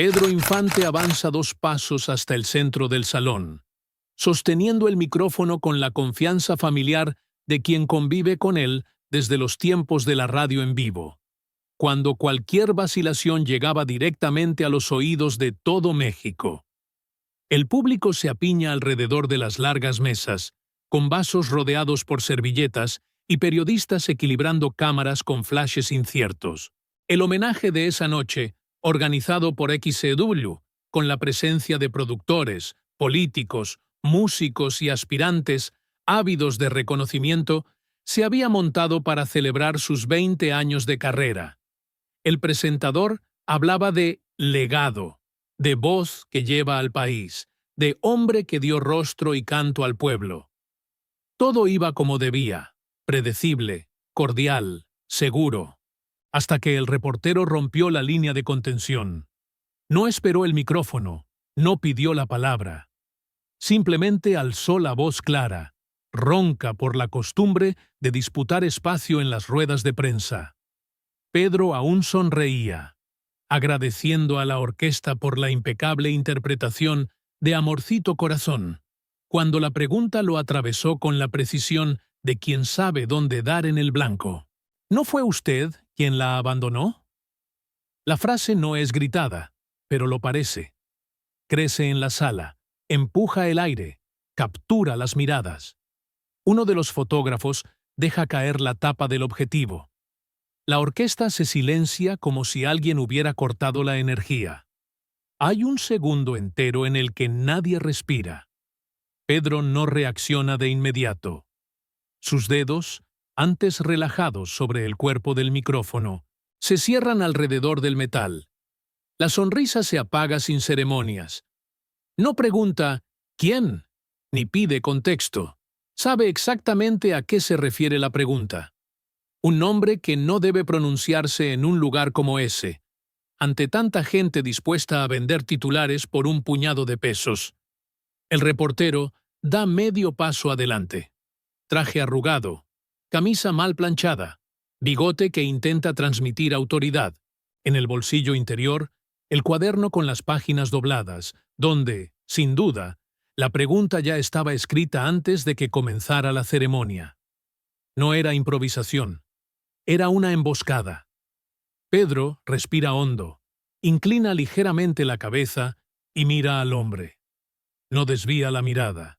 Pedro Infante avanza 2 pasos hasta el centro del salón, sosteniendo el micrófono con la confianza familiar de quien convive con él desde los tiempos de la radio en vivo, cuando cualquier vacilación llegaba directamente a los oídos de todo México. El público se apiña alrededor de las largas mesas, con vasos rodeados por servilletas y periodistas equilibrando cámaras con flashes inciertos. El homenaje de esa noche, organizado por XCW, con la presencia de productores, políticos, músicos y aspirantes ávidos de reconocimiento, se había montado para celebrar sus 20 años de carrera. El presentador hablaba de legado, de voz que lleva al país, de hombre que dio rostro y canto al pueblo. Todo iba como debía, predecible, cordial, seguro, hasta que el reportero rompió la línea de contención. No esperó el micrófono, no pidió la palabra. Simplemente alzó la voz clara, ronca por la costumbre de disputar espacio en las ruedas de prensa. Pedro aún sonreía, agradeciendo a la orquesta por la impecable interpretación de Amorcito Corazón, cuando la pregunta lo atravesó con la precisión de quien sabe dónde dar en el blanco. ¿No fue usted quien la abandonó? La frase no es gritada, pero lo parece. Crece en la sala, empuja el aire, captura las miradas. Uno de los fotógrafos deja caer la tapa del objetivo. La orquesta se silencia como si alguien hubiera cortado la energía. Hay un segundo entero en el que nadie respira. Pedro no reacciona de inmediato. Sus dedos, antes relajados sobre el cuerpo del micrófono, se cierran alrededor del metal. La sonrisa se apaga sin ceremonias. No pregunta ¿quién?, ni pide contexto. Sabe exactamente a qué se refiere la pregunta. Un nombre que no debe pronunciarse en un lugar como ese, ante tanta gente dispuesta a vender titulares por un puñado de pesos. El reportero da medio paso adelante. Traje arrugado, camisa mal planchada, bigote que intenta transmitir autoridad. En el bolsillo interior, el cuaderno con las páginas dobladas, donde, sin duda, la pregunta ya estaba escrita antes de que comenzara la ceremonia. No era improvisación, era una emboscada. Pedro respira hondo, inclina ligeramente la cabeza y mira al hombre. No desvía la mirada.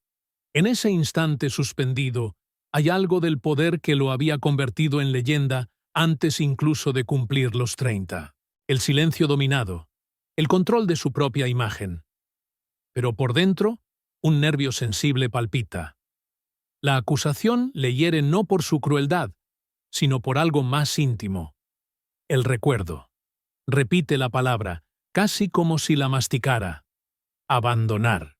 En ese instante suspendido, hay algo del poder que lo había convertido en leyenda antes incluso de cumplir los 30. El silencio dominado, el control de su propia imagen. Pero por dentro, un nervio sensible palpita. La acusación le hiere no por su crueldad, sino por algo más íntimo. El recuerdo. Repite la palabra, casi como si la masticara. Abandonar.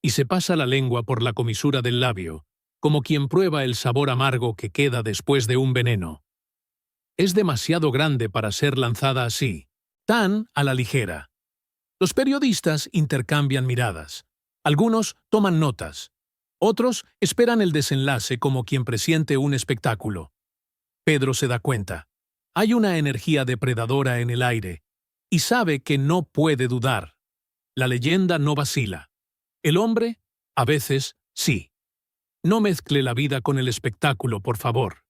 Y se pasa la lengua por la comisura del labio, como quien prueba el sabor amargo que queda después de un veneno. Es demasiado grande para ser lanzada así, tan a la ligera. Los periodistas intercambian miradas. Algunos toman notas. Otros esperan el desenlace como quien presiente un espectáculo. Pedro se da cuenta. Hay una energía depredadora en el aire, y sabe que no puede dudar. La leyenda no vacila. El hombre, a veces, sí. No mezcle la vida con el espectáculo, por favor.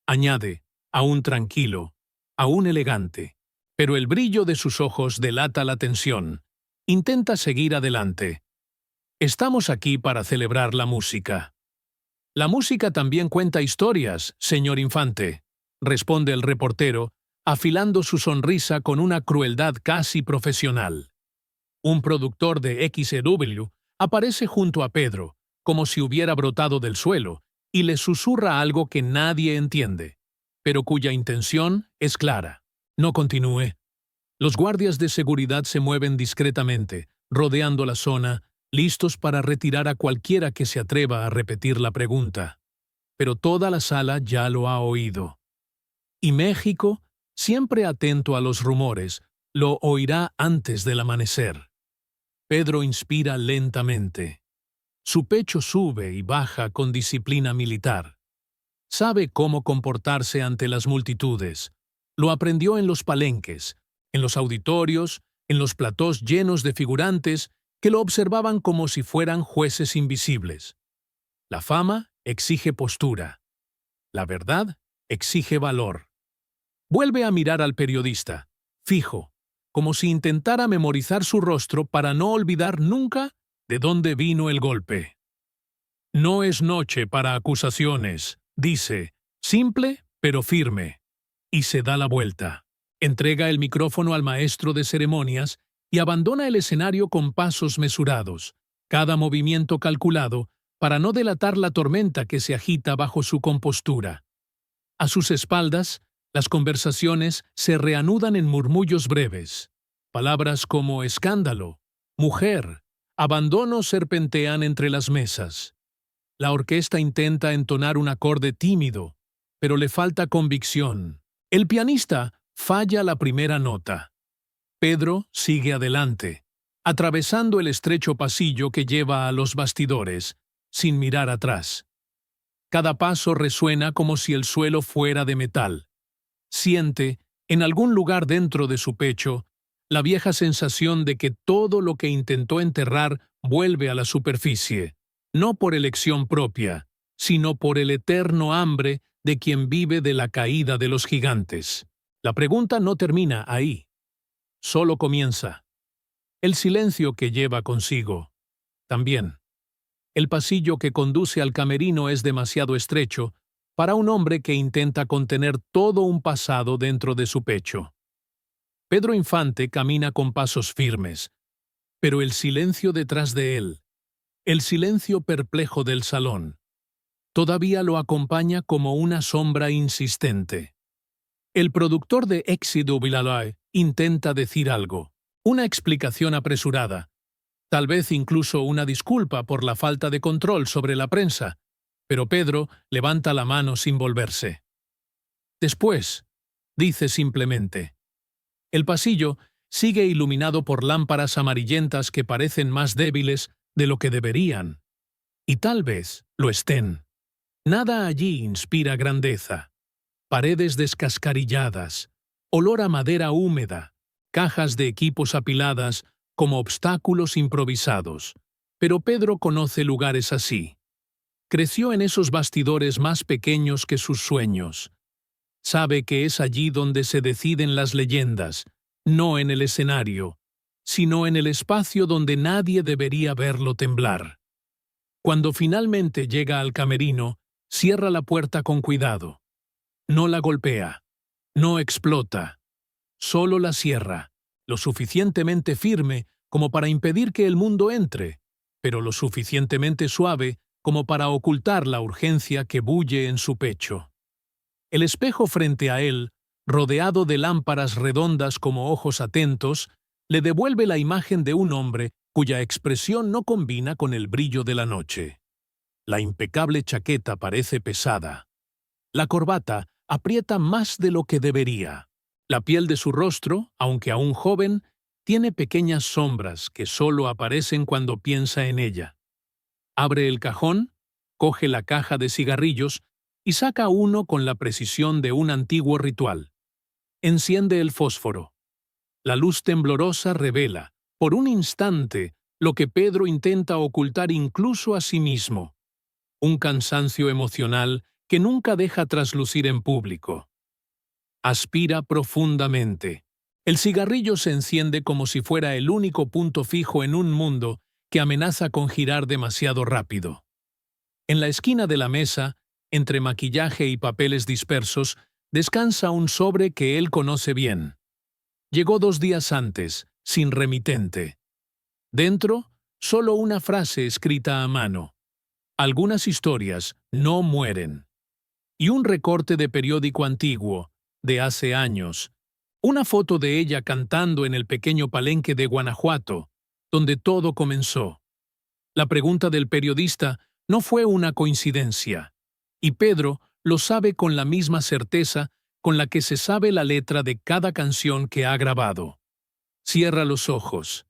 Añade, aún tranquilo, aún elegante. Pero el brillo de sus ojos delata la tensión. Intenta seguir adelante. Estamos aquí para celebrar la música. La música también cuenta historias, señor Infante, responde el reportero, afilando su sonrisa con una crueldad casi profesional. Un productor de XCW aparece junto a Pedro, como si hubiera brotado del suelo, y le susurra algo que nadie entiende, pero cuya intención es clara. No continúe. Los guardias de seguridad se mueven discretamente, rodeando la zona, listos para retirar a cualquiera que se atreva a repetir la pregunta. Pero toda la sala ya lo ha oído. Y México, siempre atento a los rumores, lo oirá antes del amanecer. Pedro inspira lentamente. Su pecho sube y baja con disciplina militar. Sabe cómo comportarse ante las multitudes. Lo aprendió en los palenques, en los auditorios, en los platós llenos de figurantes que lo observaban como si fueran jueces invisibles. La fama exige postura. La verdad exige valor. Vuelve a mirar al periodista, fijo, como si intentara memorizar su rostro para no olvidar nunca de dónde vino el golpe. No es noche para acusaciones, dice, simple pero firme, y se da la vuelta. Entrega el micrófono al maestro de ceremonias y abandona el escenario con pasos mesurados, cada movimiento calculado para no delatar la tormenta que se agita bajo su compostura. A sus espaldas, las conversaciones se reanudan en murmullos breves. Palabras como escándalo, mujer, abandono serpentean entre las mesas. La orquesta intenta entonar un acorde tímido, pero le falta convicción. El pianista falla la primera nota. Pedro sigue adelante, atravesando el estrecho pasillo que lleva a los bastidores, sin mirar atrás. Cada paso resuena como si el suelo fuera de metal. Siente, en algún lugar dentro de su pecho, la vieja sensación de que todo lo que intentó enterrar vuelve a la superficie, no por elección propia, sino por el eterno hambre de quien vive de la caída de los gigantes. La pregunta no termina ahí. Solo comienza. El silencio que lleva consigo. También. El pasillo que conduce al camerino es demasiado estrecho para un hombre que intenta contener todo un pasado dentro de su pecho. Pedro Infante camina con pasos firmes, pero el silencio detrás de él, el silencio perplejo del salón, todavía lo acompaña como una sombra insistente. El productor de Éxito Villalay intenta decir algo, una explicación apresurada, tal vez incluso una disculpa por la falta de control sobre la prensa, pero Pedro levanta la mano sin volverse. Después, dice simplemente, el pasillo sigue iluminado por lámparas amarillentas que parecen más débiles de lo que deberían. Y tal vez lo estén. Nada allí inspira grandeza. Paredes descascarilladas, olor a madera húmeda, cajas de equipos apiladas como obstáculos improvisados. Pero Pedro conoce lugares así. Creció en esos bastidores más pequeños que sus sueños. Sabe que es allí donde se deciden las leyendas, no en el escenario, sino en el espacio donde nadie debería verlo temblar. Cuando finalmente llega al camerino, cierra la puerta con cuidado. No la golpea, no explota, solo la cierra, lo suficientemente firme como para impedir que el mundo entre, pero lo suficientemente suave como para ocultar la urgencia que bulle en su pecho. El espejo frente a él, rodeado de lámparas redondas como ojos atentos, le devuelve la imagen de un hombre cuya expresión no combina con el brillo de la noche. La impecable chaqueta parece pesada. La corbata aprieta más de lo que debería. La piel de su rostro, aunque aún joven, tiene pequeñas sombras que solo aparecen cuando piensa en ella. Abre el cajón, coge la caja de cigarrillos y saca uno con la precisión de un antiguo ritual. Enciende el fósforo. La luz temblorosa revela, por un instante, lo que Pedro intenta ocultar incluso a sí mismo. Un cansancio emocional que nunca deja traslucir en público. Aspira profundamente. El cigarrillo se enciende como si fuera el único punto fijo en un mundo que amenaza con girar demasiado rápido. En la esquina de la mesa, entre maquillaje y papeles dispersos, descansa un sobre que él conoce bien. Llegó 2 días antes, sin remitente. Dentro, solo una frase escrita a mano. Algunas historias no mueren. Y un recorte de periódico antiguo, de hace años. Una foto de ella cantando en el pequeño palenque de Guanajuato, donde todo comenzó. La pregunta del periodista no fue una coincidencia. Y Pedro lo sabe con la misma certeza con la que se sabe la letra de cada canción que ha grabado. Cierra los ojos.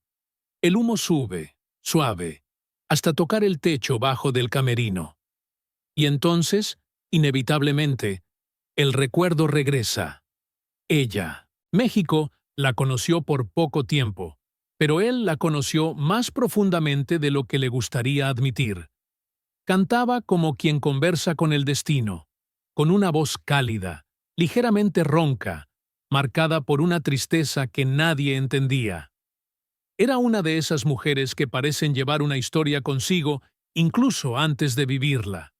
El humo sube, suave, hasta tocar el techo bajo del camerino. Y entonces, inevitablemente, el recuerdo regresa. Ella. México La conoció por poco tiempo, pero él la conoció más profundamente de lo que le gustaría admitir. Cantaba como quien conversa con el destino, con una voz cálida, ligeramente ronca, marcada por una tristeza que nadie entendía. Era una de esas mujeres que parecen llevar una historia consigo incluso antes de vivirla.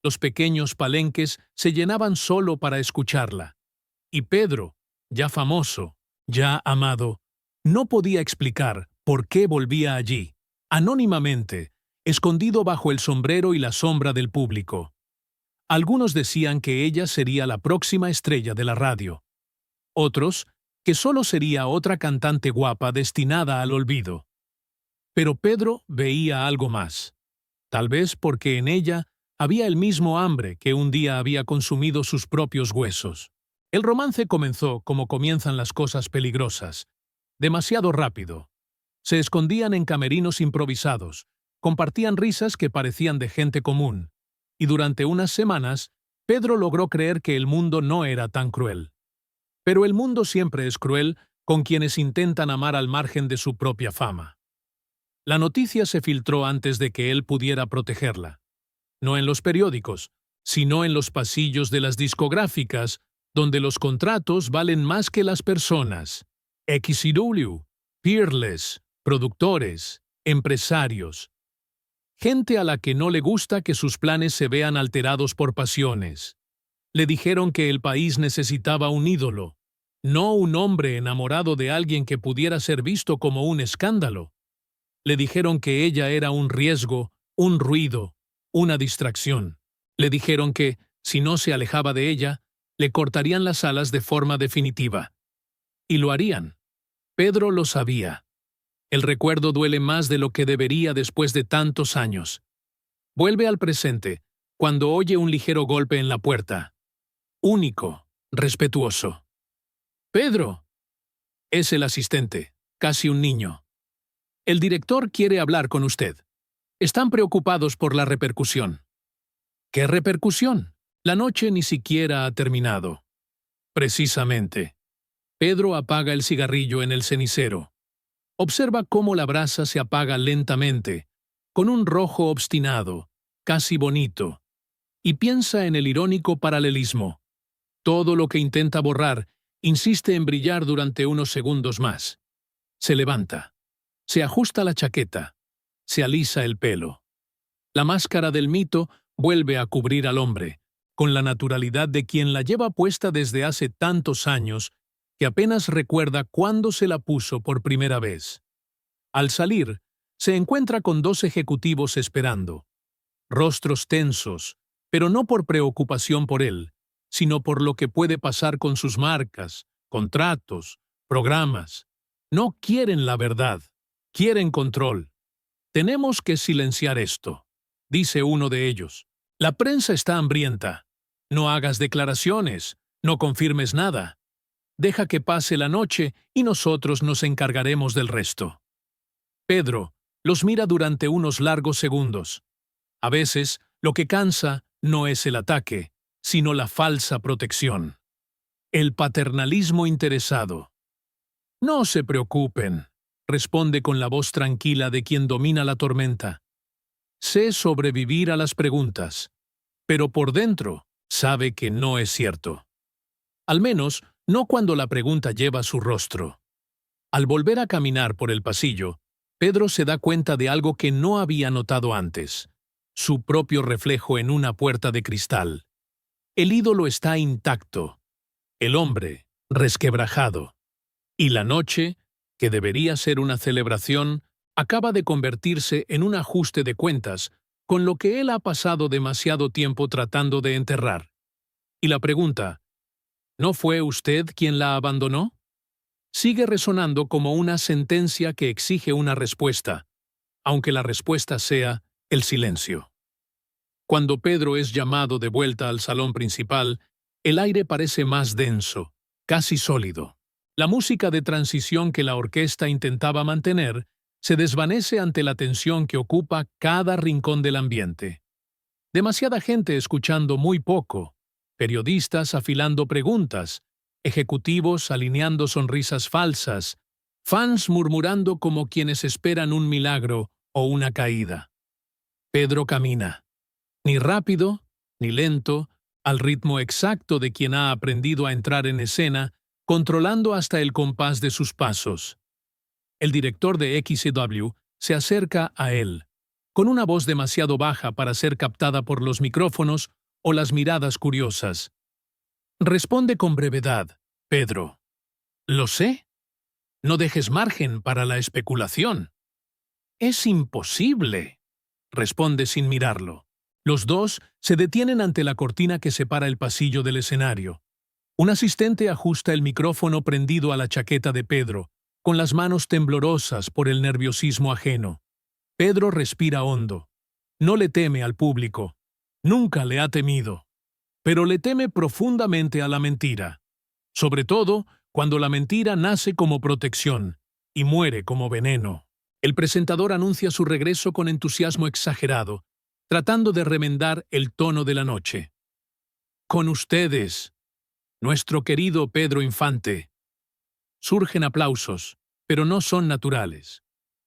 Los pequeños palenques se llenaban solo para escucharla. Y Pedro, ya famoso, ya amado, no podía explicar por qué volvía allí, anónimamente, escondido bajo el sombrero y la sombra del público. Algunos decían que ella sería la próxima estrella de la radio. Otros, que solo sería otra cantante guapa destinada al olvido. Pero Pedro veía algo más. Tal vez porque en ella había el mismo hambre que un día había consumido sus propios huesos. El romance comenzó como comienzan las cosas peligrosas, demasiado rápido. Se escondían en camerinos improvisados, compartían risas que parecían de gente común, y durante unas semanas, Pedro logró creer que el mundo no era tan cruel. Pero el mundo siempre es cruel con quienes intentan amar al margen de su propia fama. La noticia se filtró antes de que él pudiera protegerla. No en los periódicos, sino en los pasillos de las discográficas, donde los contratos valen más que las personas. XCW, Peerless, productores, empresarios. Gente a la que no le gusta que sus planes se vean alterados por pasiones. Le dijeron que el país necesitaba un ídolo, no un hombre enamorado de alguien que pudiera ser visto como un escándalo. Le dijeron que ella era un riesgo, un ruido, una distracción. Le dijeron que, si no se alejaba de ella, le cortarían las alas de forma definitiva. Y lo harían. Pedro lo sabía. El recuerdo duele más de lo que debería después de tantos años. Vuelve al presente, cuando oye un ligero golpe en la puerta. Único, respetuoso. «Pedro». Es el asistente, casi un niño. «El director quiere hablar con usted. Están preocupados por la repercusión». «¿Qué repercusión? La noche ni siquiera ha terminado». «Precisamente». Pedro apaga el cigarrillo en el cenicero. Observa cómo la brasa se apaga lentamente, con un rojo obstinado, casi bonito, y piensa en el irónico paralelismo. Todo lo que intenta borrar insiste en brillar durante unos segundos más. Se levanta. Se ajusta la chaqueta. Se alisa el pelo. La máscara del mito vuelve a cubrir al hombre, con la naturalidad de quien la lleva puesta desde hace tantos años que apenas recuerda cuándo se la puso por primera vez. Al salir, se encuentra con dos ejecutivos esperando. Rostros tensos, pero no por preocupación por él, sino por lo que puede pasar con sus marcas, contratos, programas. No quieren la verdad, quieren control. «Tenemos que silenciar esto», dice uno de ellos. «La prensa está hambrienta. No hagas declaraciones, no confirmes nada. Deja que pase la noche y nosotros nos encargaremos del resto». Pedro los mira durante unos largos segundos. A veces, lo que cansa no es el ataque, sino la falsa protección. El paternalismo interesado. «No se preocupen», responde con la voz tranquila de quien domina la tormenta. Sé sobrevivir a las preguntas, pero por dentro sabe que no es cierto. Al menos, no cuando la pregunta lleva su rostro. Al volver a caminar por el pasillo, Pedro se da cuenta de algo que no había notado antes: su propio reflejo en una puerta de cristal. El ídolo está intacto, el hombre resquebrajado, y la noche, que debería ser una celebración, acaba de convertirse en un ajuste de cuentas con lo que él ha pasado demasiado tiempo tratando de enterrar. Y la pregunta, ¿no fue usted quien la abandonó?, sigue resonando como una sentencia que exige una respuesta, aunque la respuesta sea el silencio. Cuando Pedro es llamado de vuelta al salón principal, el aire parece más denso, casi sólido. La música de transición que la orquesta intentaba mantener se desvanece ante la tensión que ocupa cada rincón del ambiente. Demasiada gente escuchando muy poco, periodistas afilando preguntas, Ejecutivos alineando sonrisas falsas, fans murmurando como quienes esperan un milagro o una caída. Pedro camina, ni rápido, ni lento, al ritmo exacto de quien ha aprendido a entrar en escena, controlando hasta el compás de sus pasos. El director de XCW se acerca a él, con una voz demasiado baja para ser captada por los micrófonos o las miradas curiosas. Responde con brevedad, Pedro. Lo sé. No dejes margen para la especulación. Es imposible, responde sin mirarlo. Los dos se detienen ante la cortina que separa el pasillo del escenario. Un asistente ajusta el micrófono prendido a la chaqueta de Pedro, con las manos temblorosas por el nerviosismo ajeno. Pedro respira hondo. No le teme al público. Nunca le ha temido. Pero le teme profundamente a la mentira. Sobre todo, cuando la mentira nace como protección y muere como veneno. El presentador anuncia su regreso con entusiasmo exagerado, tratando de remendar el tono de la noche. Con ustedes, nuestro querido Pedro Infante. Surgen aplausos, pero no son naturales.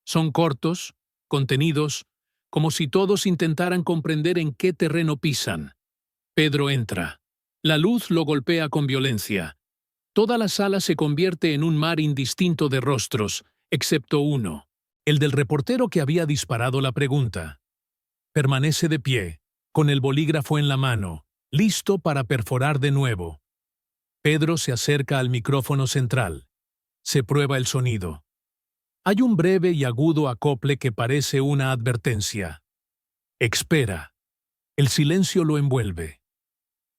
Son cortos, contenidos, como si todos intentaran comprender en qué terreno pisan. Pedro entra. La luz lo golpea con violencia. Toda la sala se convierte en un mar indistinto de rostros, excepto uno, el del reportero que había disparado la pregunta. Permanece de pie, con el bolígrafo en la mano, listo para perforar de nuevo. Pedro se acerca al micrófono central. Se prueba el sonido. Hay un breve y agudo acople que parece una advertencia. Espera. El silencio lo envuelve.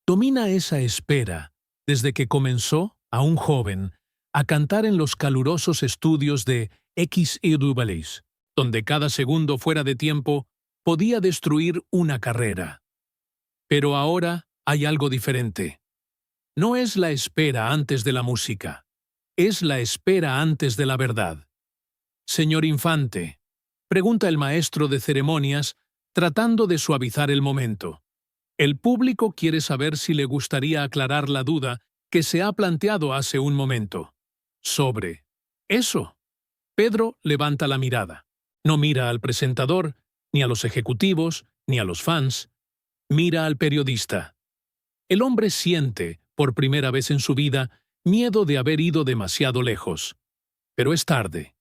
Domina esa espera desde que comenzó, aún joven, a cantar en los calurosos estudios de XCW, donde cada segundo fuera de tiempo podía destruir una carrera. Pero ahora hay algo diferente. No es la espera antes de la música, es la espera antes de la verdad. Señor Infante, pregunta el maestro de ceremonias, tratando de suavizar el momento. El público quiere saber si le gustaría aclarar la duda que se ha planteado hace un momento. Sobre eso. Pedro levanta la mirada. No mira al presentador, ni a los ejecutivos, ni a los fans. Mira al periodista. El hombre siente, por primera vez en su vida, miedo de haber ido demasiado lejos. Pero es tarde.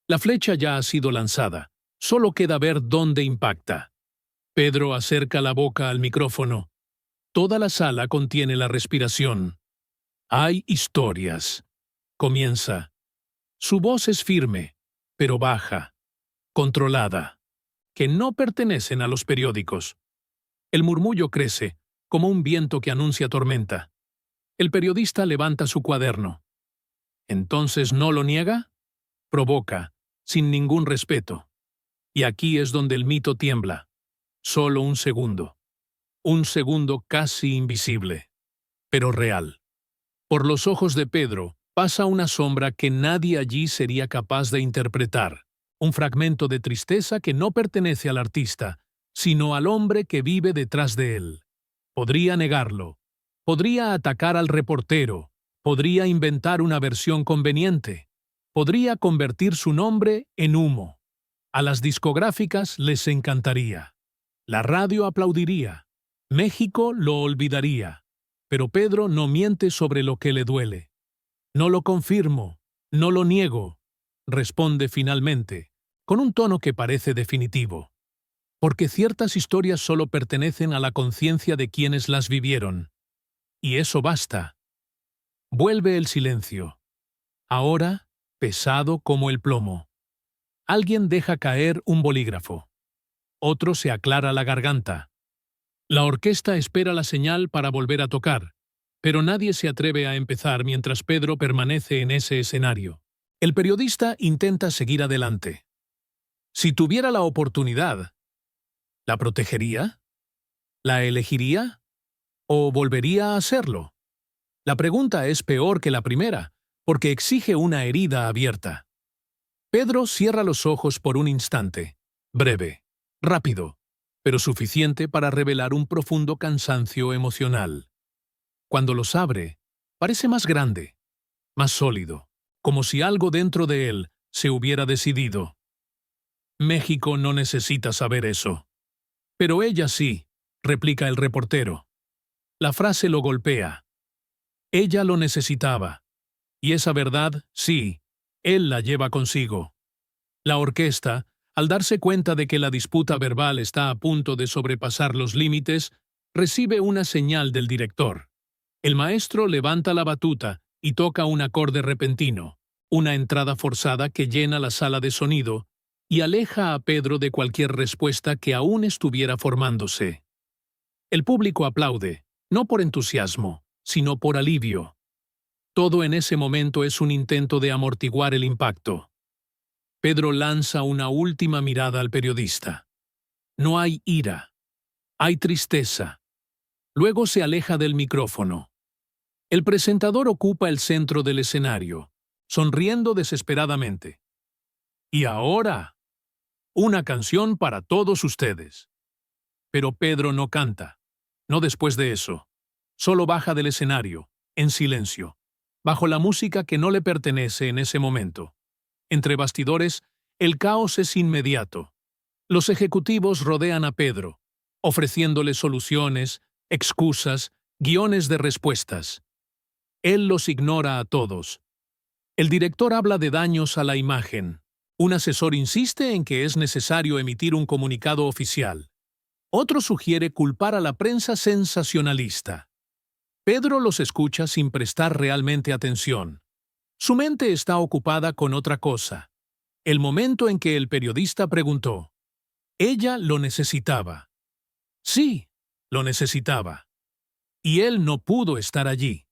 La flecha ya ha sido lanzada. Solo queda ver dónde impacta. Pedro acerca la boca al micrófono. Toda la sala contiene la respiración. Hay historias. Comienza. Su voz es firme, pero baja, controlada, que no pertenecen a los periódicos. El murmullo crece, como un viento que anuncia tormenta. El periodista levanta su cuaderno. ¿Entonces no lo niega? Provoca, sin ningún respeto. Y aquí es donde el mito tiembla. Solo un segundo. Un segundo casi invisible, pero real. Por los ojos de Pedro pasa una sombra que nadie allí sería capaz de interpretar. Un fragmento de tristeza que no pertenece al artista, sino al hombre que vive detrás de él. Podría negarlo. Podría atacar al reportero. Podría inventar una versión conveniente. Podría convertir su nombre en humo. A las discográficas les encantaría. La radio aplaudiría. México lo olvidaría. Pero Pedro no miente sobre lo que le duele. No lo confirmo, no lo niego, responde finalmente, con un tono que parece definitivo. Porque ciertas historias solo pertenecen a la conciencia de quienes las vivieron. Y eso basta. Vuelve el silencio. Ahora, pesado como el plomo. Alguien deja caer un bolígrafo. Otro se aclara la garganta. La orquesta espera la señal para volver a tocar, pero nadie se atreve a empezar mientras Pedro permanece en ese escenario. El periodista intenta seguir adelante. Si tuviera la oportunidad, ¿la protegería? ¿La elegiría? ¿O volvería a hacerlo? La pregunta es peor que la primera, porque exige una herida abierta. Pedro cierra los ojos por un instante, breve, rápido, pero suficiente para revelar un profundo cansancio emocional. Cuando los abre, Parece más grande, más sólido, como si algo dentro de él se hubiera decidido. México no necesita saber eso. Pero ella sí, replica el reportero. La frase lo golpea. Ella lo necesitaba. Y esa verdad, sí, él la lleva consigo. La orquesta, al darse cuenta de que la disputa verbal está a punto de sobrepasar los límites, recibe una señal del director. El maestro levanta la batuta y toca un acorde repentino, una entrada forzada que llena la sala de sonido y aleja a Pedro de cualquier respuesta que aún estuviera formándose. El público aplaude, no por entusiasmo, sino por alivio. Todo en ese momento es un intento de amortiguar el impacto. Pedro lanza una última mirada al periodista. No hay ira, hay tristeza. Luego se aleja del micrófono. El presentador ocupa el centro del escenario, sonriendo desesperadamente. Y ahora, una canción para todos ustedes. Pero Pedro no canta, no después de eso. Solo baja del escenario, en silencio, bajo la música que no le pertenece en ese momento. Entre bastidores, el caos es inmediato. Los ejecutivos rodean a Pedro, ofreciéndole soluciones, excusas, guiones de respuestas. Él los ignora a todos. El director habla de daños a la imagen. Un asesor insiste en que es necesario emitir un comunicado oficial. Otro sugiere culpar a la prensa sensacionalista. Pedro los escucha sin prestar realmente atención. Su mente está ocupada con otra cosa. El momento en que el periodista preguntó. Ella lo necesitaba. Sí, lo necesitaba. Y él no pudo estar allí.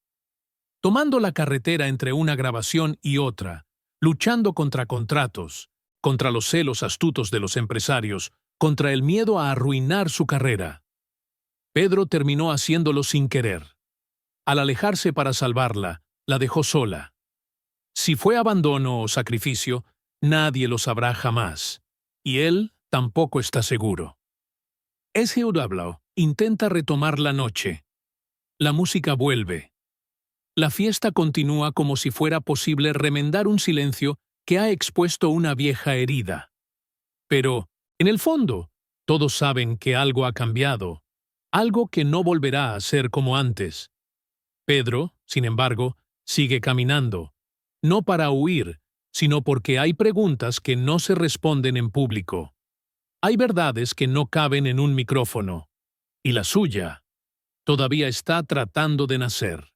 Tomando la carretera entre una grabación y otra, luchando contra contratos, contra los celos astutos de los empresarios, contra el miedo a arruinar su carrera. Pedro terminó haciéndolo sin querer. Al alejarse para salvarla, la dejó sola. Si fue abandono o sacrificio, nadie lo sabrá jamás. Y él tampoco está seguro. SW intenta retomar la noche. La música vuelve. La fiesta continúa como si fuera posible remendar un silencio que ha expuesto una vieja herida. Pero, en el fondo, todos saben que algo ha cambiado, algo que no volverá a ser como antes. Pedro, sin embargo, sigue caminando, no para huir, sino porque hay preguntas que no se responden en público. Hay verdades que no caben en un micrófono. Y la suya todavía está tratando de nacer.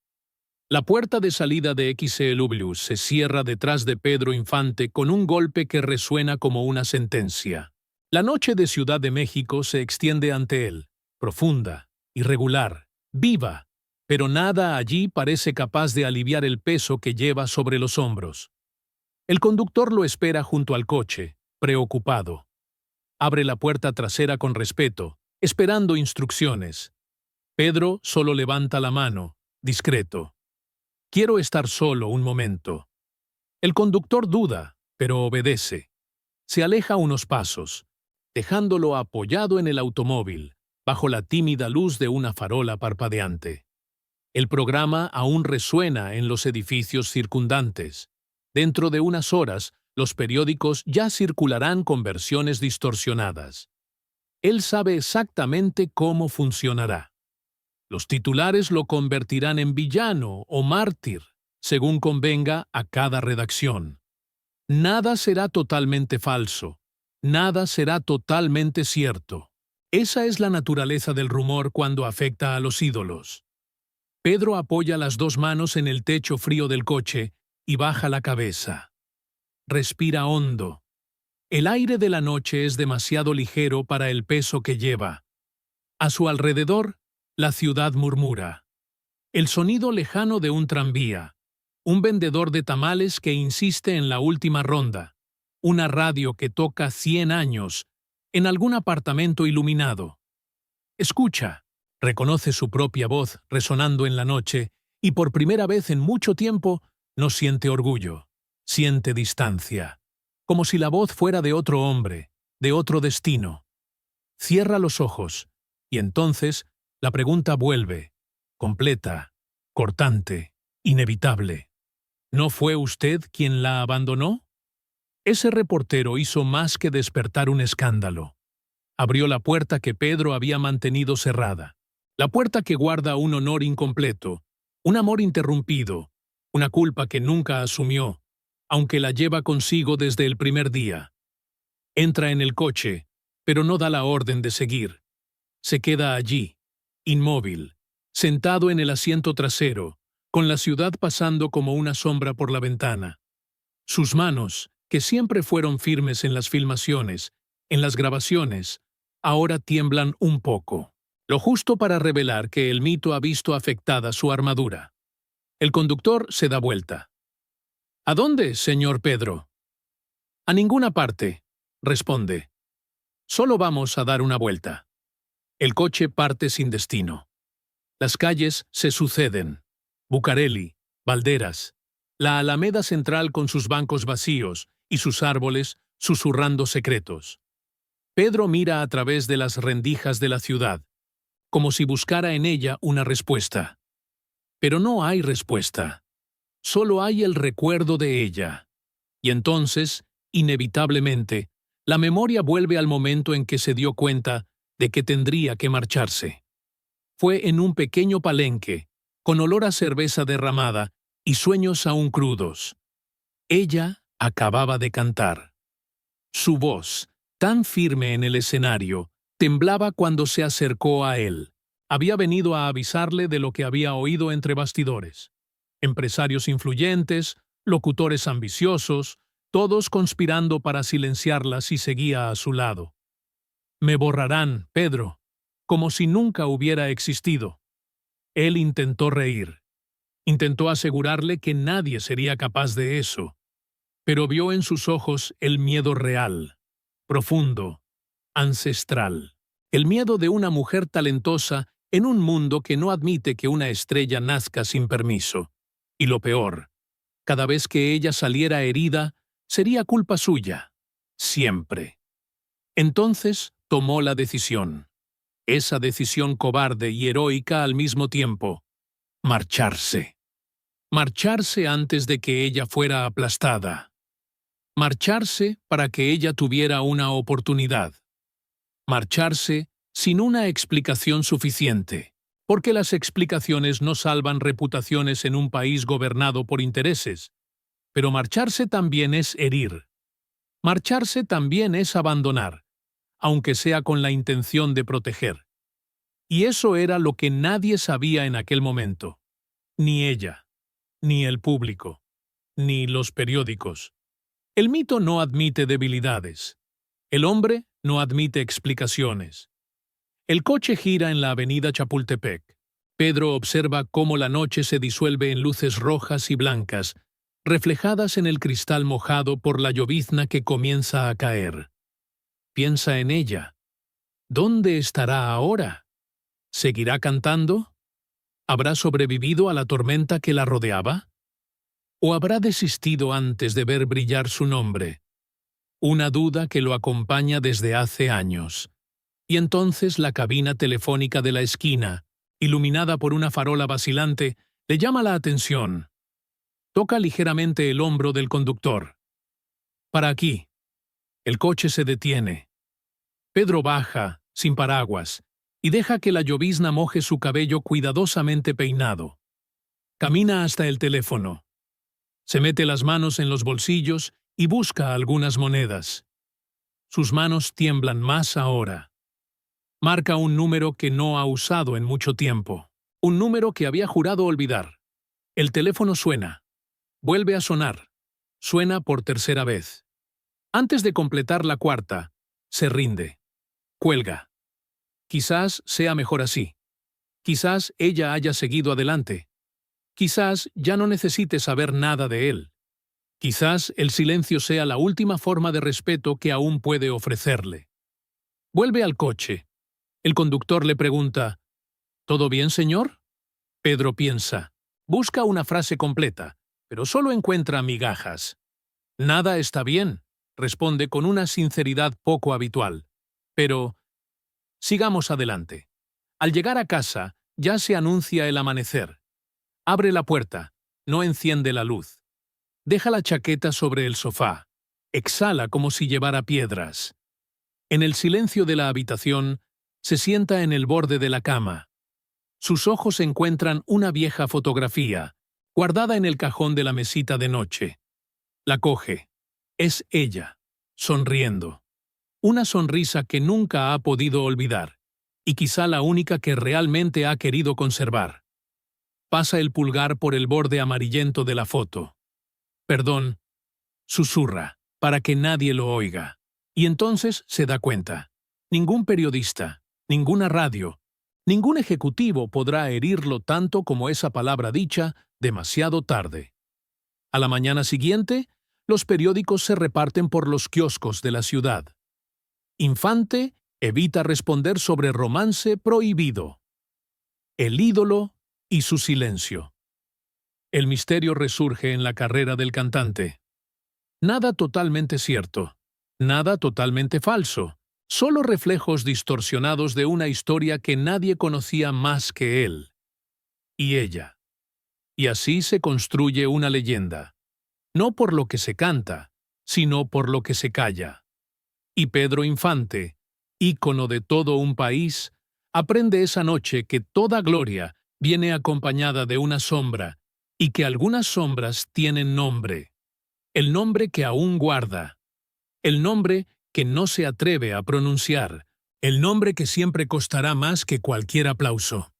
La puerta de salida de XLW se cierra detrás de Pedro Infante con un golpe que resuena como una sentencia. La noche de Ciudad de México se extiende ante él, profunda, irregular, viva, pero nada allí parece capaz de aliviar el peso que lleva sobre los hombros. El conductor lo espera junto al coche, preocupado. Abre la puerta trasera con respeto, esperando instrucciones. Pedro solo levanta la mano, discreto. Quiero estar solo un momento. El conductor duda, pero obedece. Se aleja unos pasos, dejándolo apoyado en el automóvil, bajo la tímida luz de una farola parpadeante. El programa aún resuena en los edificios circundantes. Dentro de unas horas, los periódicos ya circularán con versiones distorsionadas. Él sabe exactamente cómo funcionará. Los titulares lo convertirán en villano o mártir, según convenga a cada redacción. Nada será totalmente falso, nada será totalmente cierto. Esa es la naturaleza del rumor cuando afecta a los ídolos. Pedro apoya las dos manos en el techo frío del coche y baja la cabeza. Respira hondo. El aire de la noche es demasiado ligero para el peso que lleva. A su alrededor, la ciudad murmura. El sonido lejano de un tranvía, un vendedor de tamales que insiste en la última ronda, una radio que toca 100 años, en algún apartamento iluminado. Escucha, reconoce su propia voz resonando en la noche y por primera vez en mucho tiempo no siente orgullo, siente distancia, como si la voz fuera de otro hombre, de otro destino. Cierra los ojos y entonces la pregunta vuelve, completa, cortante. Inevitable. ¿No fue usted quien la abandonó? Ese reportero hizo más que despertar un escándalo. Abrió la puerta que Pedro había mantenido cerrada. La puerta que guarda un honor incompleto, un amor interrumpido, una culpa que nunca asumió, aunque la lleva consigo desde el primer día. Entra en el coche, pero no da la orden de seguir. Se queda allí, inmóvil, sentado en el asiento trasero, con la ciudad pasando como una sombra por la ventana. Sus manos, que siempre fueron firmes en las filmaciones, en las grabaciones, ahora tiemblan un poco. Lo justo para revelar que el mito ha visto afectada su armadura. El conductor se da vuelta. ¿A dónde, señor Pedro? A ninguna parte, responde. Solo vamos a dar una vuelta. El coche parte sin destino. Las calles se suceden. Bucareli, Valderas, la Alameda Central con sus bancos vacíos y sus árboles susurrando secretos. Pedro mira a través de las rendijas de la ciudad, como si buscara en ella una respuesta. Pero no hay respuesta. Solo hay el recuerdo de ella. Y entonces, inevitablemente, la memoria vuelve al momento en que se dio cuenta de que tendría que marcharse. Fue en un pequeño palenque, con olor a cerveza derramada y sueños aún crudos. Ella acababa de cantar. Su voz, tan firme en el escenario, temblaba cuando se acercó a él. Había venido a avisarle de lo que había oído entre bastidores. Empresarios influyentes, locutores ambiciosos, todos conspirando para silenciarla si seguía a su lado. Me borrarán, Pedro, como si nunca hubiera existido. Él intentó reír. Intentó asegurarle que nadie sería capaz de eso. Pero vio en sus ojos el miedo real, profundo, ancestral. El miedo de una mujer talentosa en un mundo que no admite que una estrella nazca sin permiso. Y lo peor, cada vez que ella saliera herida, sería culpa suya. Siempre. Entonces tomó la decisión. Esa decisión cobarde y heroica al mismo tiempo. Marcharse. Marcharse antes de que ella fuera aplastada. Marcharse para que ella tuviera una oportunidad. Marcharse sin una explicación suficiente, porque las explicaciones no salvan reputaciones en un país gobernado por intereses. Pero marcharse también es herir. Marcharse también es abandonar, aunque sea con la intención de proteger. Y eso era lo que nadie sabía en aquel momento. Ni ella, ni el público, ni los periódicos. El mito no admite debilidades. El hombre no admite explicaciones. El coche gira en la avenida Chapultepec. Pedro observa cómo la noche se disuelve en luces rojas y blancas, reflejadas en el cristal mojado por la llovizna que comienza a caer. Piensa en ella. ¿Dónde estará ahora? ¿Seguirá cantando? ¿Habrá sobrevivido a la tormenta que la rodeaba? ¿O habrá desistido antes de ver brillar su nombre? Una duda que lo acompaña desde hace años. Y entonces la cabina telefónica de la esquina, iluminada por una farola vacilante, le llama la atención. Toca ligeramente el hombro del conductor. Para aquí. El coche se detiene. Pedro baja, sin paraguas, y deja que la llovizna moje su cabello cuidadosamente peinado. Camina hasta el teléfono. Se mete las manos en los bolsillos y busca algunas monedas. Sus manos tiemblan más ahora. Marca un número que no ha usado en mucho tiempo. Un número que había jurado olvidar. El teléfono suena. Vuelve a sonar. Suena por tercera vez. Antes de completar la cuarta, se rinde. Cuelga. Quizás sea mejor así. Quizás ella haya seguido adelante. Quizás ya no necesite saber nada de él. Quizás el silencio sea la última forma de respeto que aún puede ofrecerle. Vuelve al coche. El conductor le pregunta, ¿todo bien, señor? Pedro piensa. Busca una frase completa, pero solo encuentra migajas. Nada está bien, responde con una sinceridad poco habitual. Pero sigamos adelante. Al llegar a casa, ya se anuncia el amanecer. Abre la puerta. No enciende la luz. Deja la chaqueta sobre el sofá. Exhala como si llevara piedras. En el silencio de la habitación, se sienta en el borde de la cama. Sus ojos encuentran una vieja fotografía, guardada en el cajón de la mesita de noche. La coge. Es ella, sonriendo. Una sonrisa que nunca ha podido olvidar, y quizá la única que realmente ha querido conservar. Pasa el pulgar por el borde amarillento de la foto. Perdón, susurra, para que nadie lo oiga. Y entonces se da cuenta. Ningún periodista, ninguna radio, ningún ejecutivo podrá herirlo tanto como esa palabra dicha demasiado tarde. A la mañana siguiente, los periódicos se reparten por los kioscos de la ciudad. Infante evita responder sobre romance prohibido. El ídolo y su silencio. El misterio resurge en la carrera del cantante. Nada totalmente cierto, nada totalmente falso, solo reflejos distorsionados de una historia que nadie conocía más que él. Y ella. Y así se construye una leyenda. No por lo que se canta, sino por lo que se calla. Y Pedro Infante, ícono de todo un país, aprende esa noche que toda gloria viene acompañada de una sombra y que algunas sombras tienen nombre. El nombre que aún guarda. El nombre que no se atreve a pronunciar. El nombre que siempre costará más que cualquier aplauso.